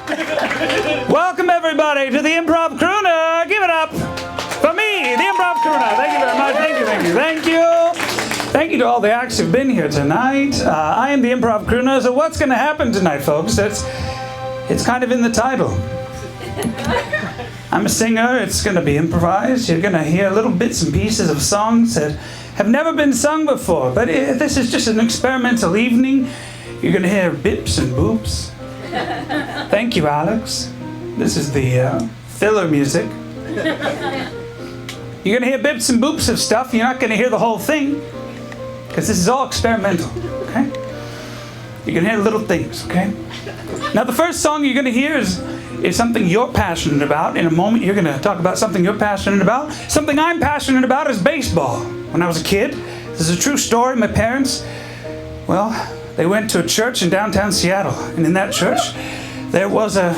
Welcome, everybody, to the Improv Crooner. Give it up for me, the Improv Crooner. Thank you very much. Thank you. Thank you to all the acts who've been here tonight. I am the Improv Crooner. So what's going to happen tonight, folks? It's kind of in the title. I'm a singer. It's going to be improvised. You're going to hear little bits and pieces of songs that have never been sung before. But this is just an experimental evening. You're going to hear bips and boops. Thank you, Alex. This is the filler music. You're going to hear bips and boops of stuff. You're not going to hear the whole thing, because this is all experimental, okay? You're going to hear little things, okay? Now, the first song you're going to hear is something you're passionate about. In a moment, you're going to talk about something you're passionate about. Something I'm passionate about is baseball. When I was a kid, this is a true story. My parents, well, they went to a church in downtown Seattle. And in that church, there was a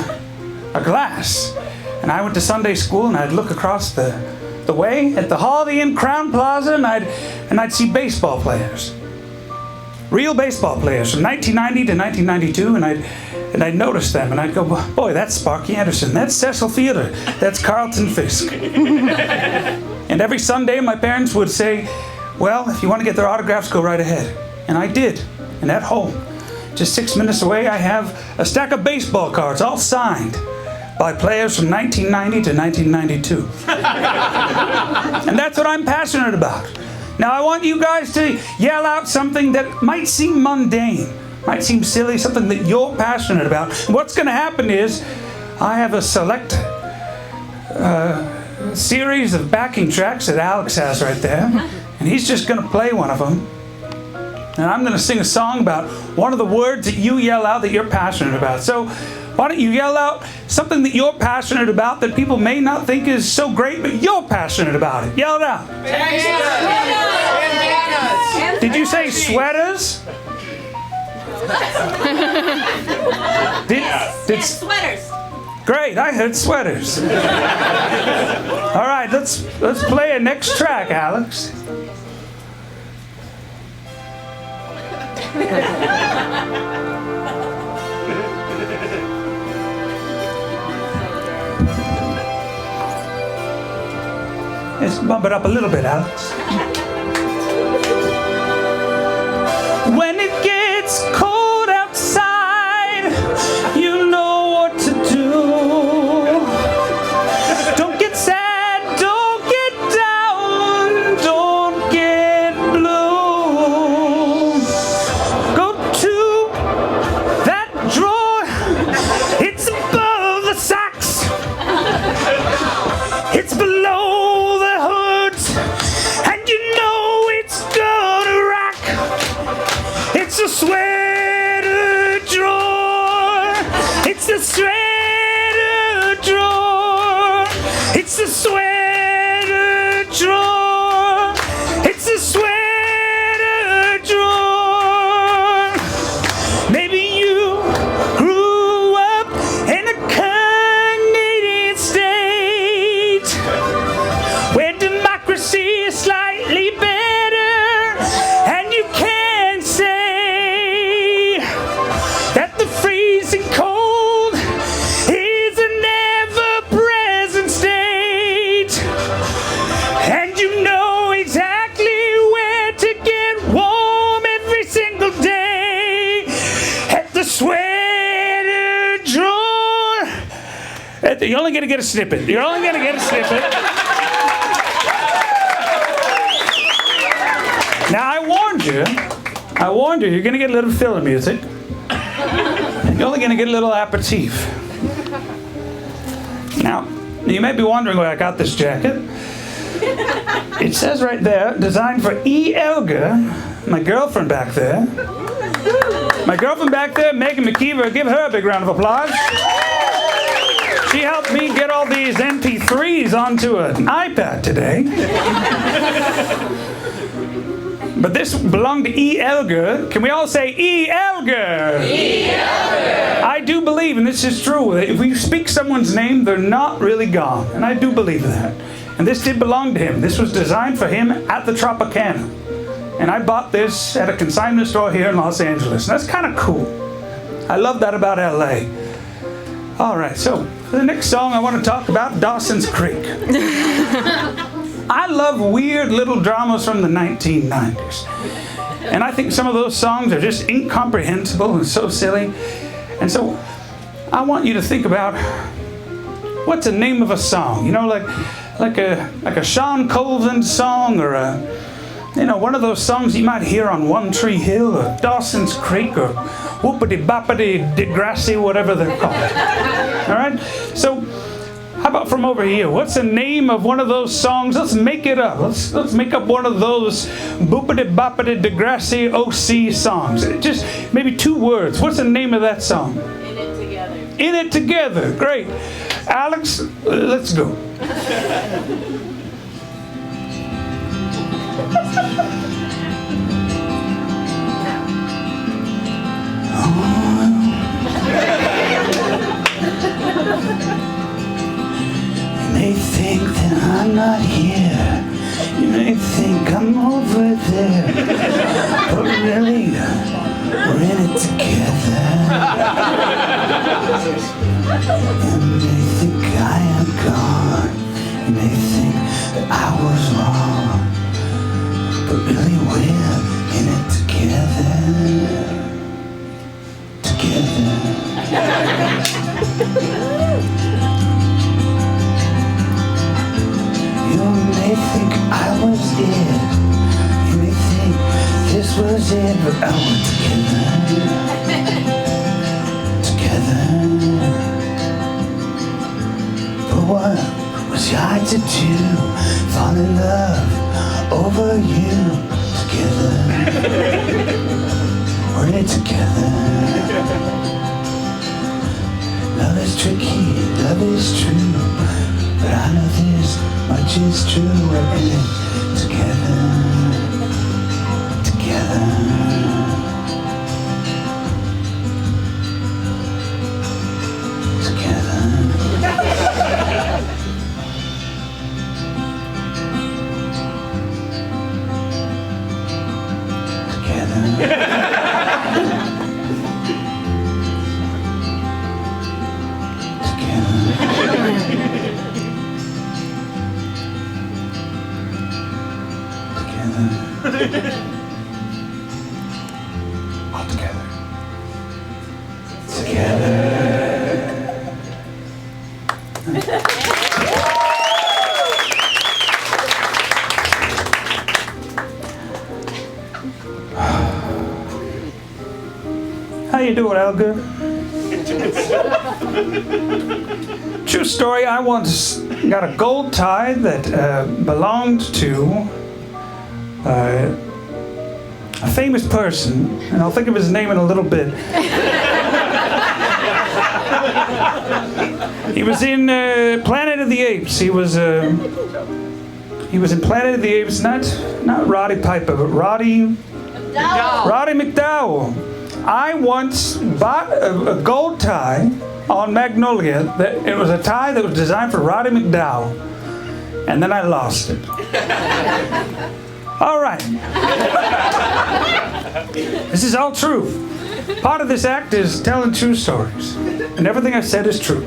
glass. And I went to Sunday school, and I'd look across the way at the Holiday Inn Crown Plaza, and I'd see baseball players. Real baseball players from 1990 to 1992, and I'd notice them, and I'd go, boy, that's Sparky Anderson, that's Cecil Fielder, that's Carlton Fisk. And every Sunday, my parents would say, well, if you want to get their autographs, go right ahead. And I did. And at home, just 6 minutes away, I have a stack of baseball cards, all signed by players from 1990 to 1992. And that's what I'm passionate about. Now, I want you guys to yell out something that might seem mundane, might seem silly, something that you're passionate about. And what's going to happen is I have a select series of backing tracks that Alex has right there, and he's just going to play one of them. And I'm going to sing a song about one of the words that you yell out that you're passionate about. So why don't you yell out something that you're passionate about that people may not think is so great, but you're passionate about it. Yell it out. Did you say sweaters? Yes, sweaters. Great, I heard sweaters. All right, let's play a next track, Alex. Let's bump it up a little bit, Alex. When it gets cold outside, you know what to do. Don't get sad, don't get down, don't get blue. Go to that drawer, it's above the socks. It's below the hoods, and you know it's gonna rock. It's a sweater drawer. It's a sweater drawer. It's a sweater drawer. It's a sweater drawer. Maybe you grew up in a Canadian state where democracy is slightly better, and you can say that the freezing cold is an ever-present state, and you know exactly where to get warm every single day at the sweater drawer. You're only going to get a snippet. You're only going to get a snippet. Now, I warned you, you're going to get a little filler music. You're only going to get a little aperitif. Now, you may be wondering where I got this jacket. It says right there, designed for E. Elgar, my girlfriend back there. My girlfriend back there, Megan McKeever, give her a big round of applause. She helped me get all these MP3s onto an iPad today. But this belonged to E. Elgar. Can we all say E. Elgar? E. Elgar. I do believe, and this is true, that if we speak someone's name, they're not really gone. And I do believe that. And this did belong to him. This was designed for him at the Tropicana. And I bought this at a consignment store here in Los Angeles. And that's kind of cool. I love that about LA. All right, so for the next song, I want to talk about Dawson's Creek. I love weird little dramas from the 1990s. And I think some of those songs are just incomprehensible and so silly. And so I want you to think about what's the name of a song? You know, like a Sean Colvin song, or one of those songs you might hear on One Tree Hill or Dawson's Creek or Whoopity Boppity Degrassi, whatever they're called. All right? So how about from over here? What's the name of one of those songs? Let's make it up. Let's make up one of those Boopity Boppity Degrassi OC songs. Just maybe 2 words. What's the name of that song? In It Together. In It Together. Great. Alex, let's go. You may think that I'm not here. You may think I'm over there. But really, we're in it together. You may think I am gone. You may think that I was wrong. But really, we're in it together. Together. You may think I was it. You may think this was it, but I was together. Together. But what was I to do? Fall in love over you. Together. We're in it together. Love is tricky, love is true. But I know this much is true. We're in it together. Together. Together. All together. Together. How you doing, Elgar? True story, I once got a gold tie that belonged to a famous person, and I'll think of his name in a little bit. He was in Planet of the Apes. He was in Planet of the Apes, not Roddy Piper, but Roddy McDowell. I once bought a gold tie on Magnolia. That it was a tie that was designed for Roddy McDowell, and then I lost it. All right. This is all true. Part of this act is telling true stories, and everything I said is true.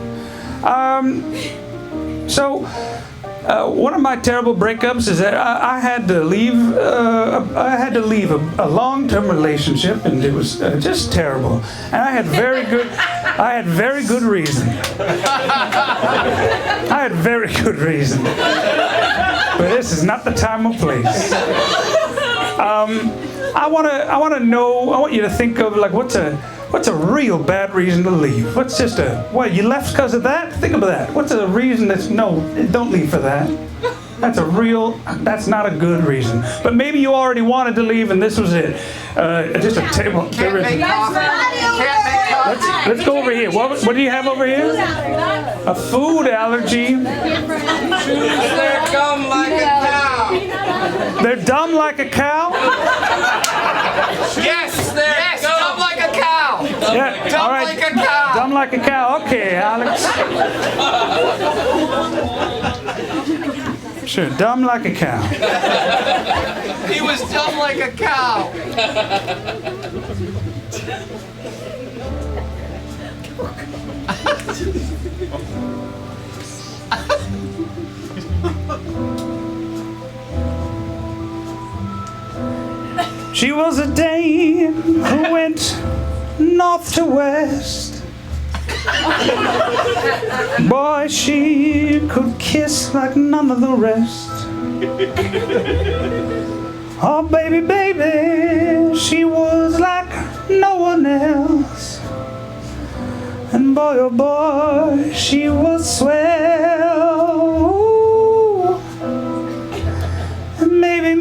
One of my terrible breakups is that I had to leave. I had to leave a long-term relationship, and it was just terrible. And I had very good reason. I had very good reason. But this is not the time or place. I want you to think of like what's a real bad reason to leave? What's just you left because of that? Think of that. What's a reason that's no, don't leave for that. That's not a good reason. But maybe you already wanted to leave and this was it. Just a table. Can't make coffee. Let's go over here. What do you have over here? A food allergy. They're dumb like a cow. They're dumb like a cow? Yes, they're dumb like a cow. Yeah, Dumb all right. like a cow. Dumb like a cow. Okay, Alex. Sure, dumb like a cow. He was dumb like a cow. She was a dame who went north to west. Boy, she could kiss like none of the rest. Oh, baby, baby, she was like no one else. And boy, oh boy, she was swell. Ooh. And maybe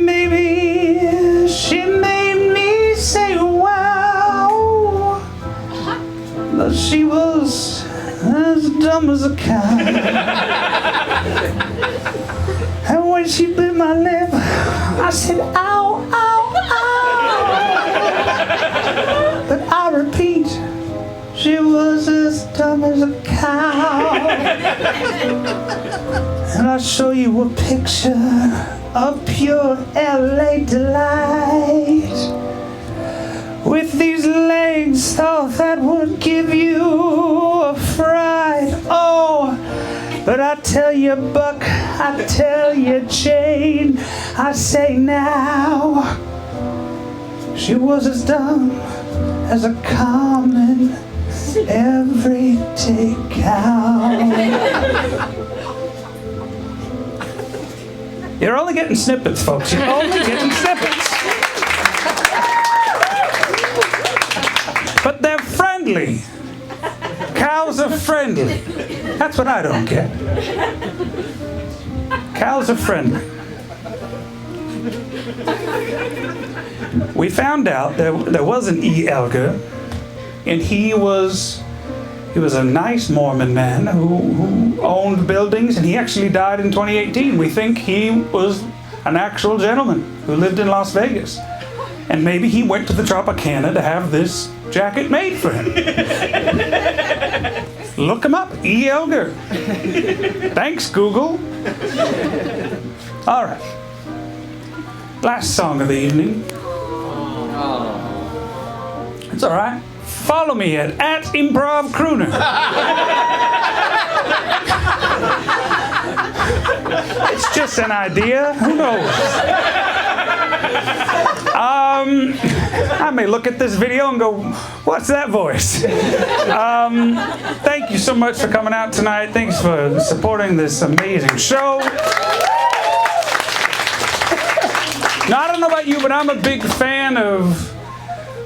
she made me say wow. But she was as dumb as a cow. And when she bit my lip, I said, ow, ow, ow. But I repeat, she was as dumb as a cow. And I'll show you a picture of pure LA delight. With these legs, oh, that would give you a fright. Oh, but I tell you, Buck, I tell you, Jane, I say now, she was as dumb as a common everyday cow. You're only getting snippets, folks. You're only getting snippets. But they're friendly. Cows are friendly. That's what I don't get. Cows are friendly. We found out there was an E. Elgar, and he was a nice Mormon man who owned buildings, and he actually died in 2018. We think he was an actual gentleman who lived in Las Vegas. And maybe he went to the Tropicana to have this jacket made for him. Look him up, E. Elgar. Thanks, Google. All right. Last song of the evening. It's all right. Follow me at Improv Crooner. It's just an idea. Who knows? I may look at this video and go, what's that voice? Thank you so much for coming out tonight. Thanks for supporting this amazing show. Now, I don't know about you, but I'm a big fan of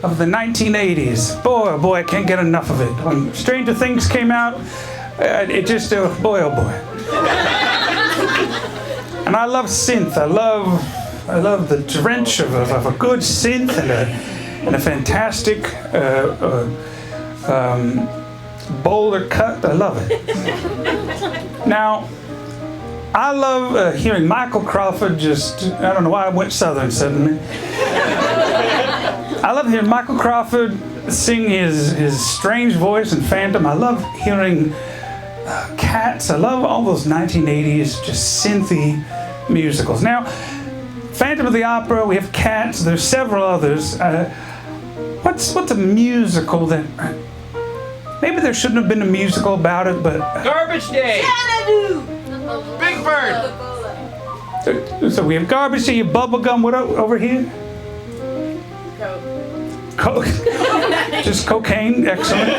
the 1980s. Boy, oh boy, I can't get enough of it. When Stranger Things came out, it just, boy, oh boy. And I love synth. I love the drench of a good synth and a fantastic bowler cut. I love it. Now, I love hearing Michael Crawford I don't know why I went Southern suddenly. I love hearing Michael Crawford sing his strange voice in Phantom. I love hearing Cats. I love all those 1980s just synthy musicals. Now, Phantom of the Opera, we have Cats, there's several others. What's a musical that... maybe there shouldn't have been a musical about it, but... Garbage Day! Big Bird! So we have Garbage Day, Bubblegum, what over here? Coke. Just cocaine, excellent.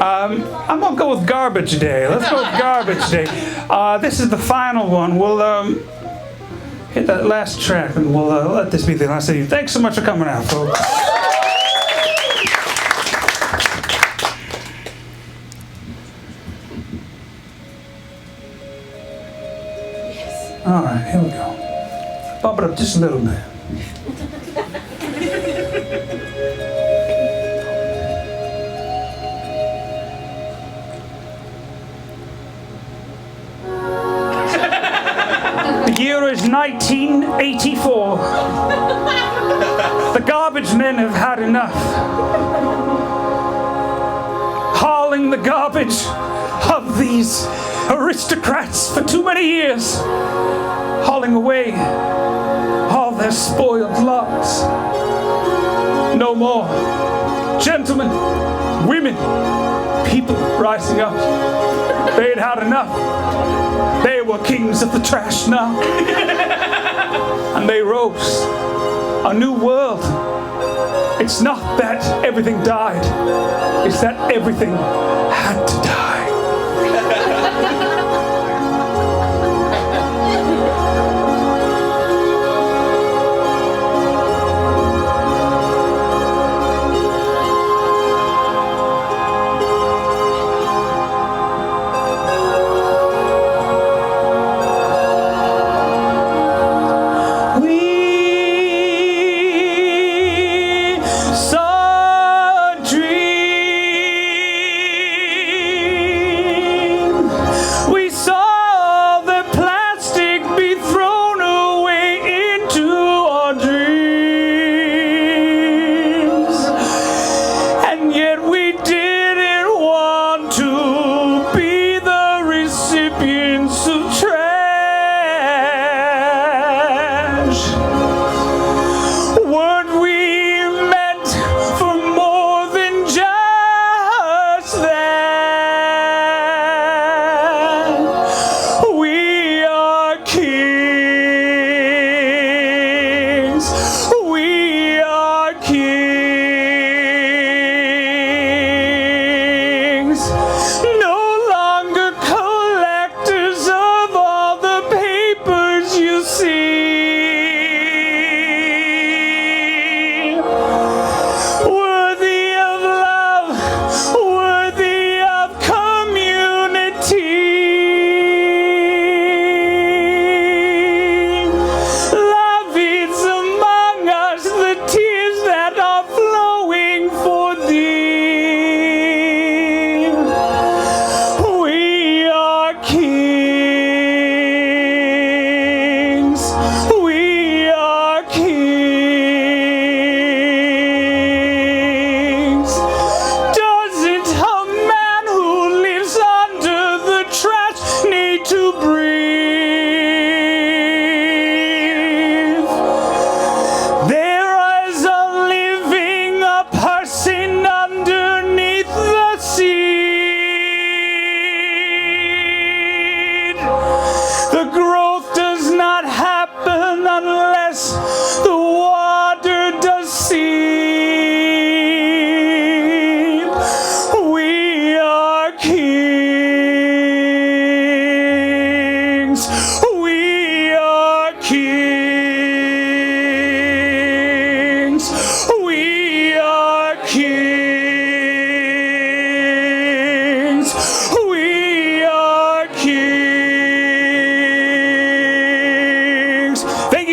I'm gonna go with Garbage Day. Let's go with Garbage Day. This is the final one. We'll hit that last track and we'll let this be the last thing. Thanks so much for coming out, folks. All right, here we go. Bump it up just a little bit. The year is 1984. The garbage men have had enough. Hauling the garbage of these aristocrats for too many years. Hauling away all their spoiled lots. No more. Gentlemen, women, people rising up. They had had enough. They were kings of the trash now. And they rose. A new world. It's not that everything died. It's that everything had to die.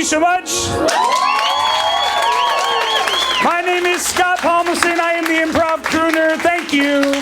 So much. My name is Scott Palmerson. I am the Improv Crooner. Thank you.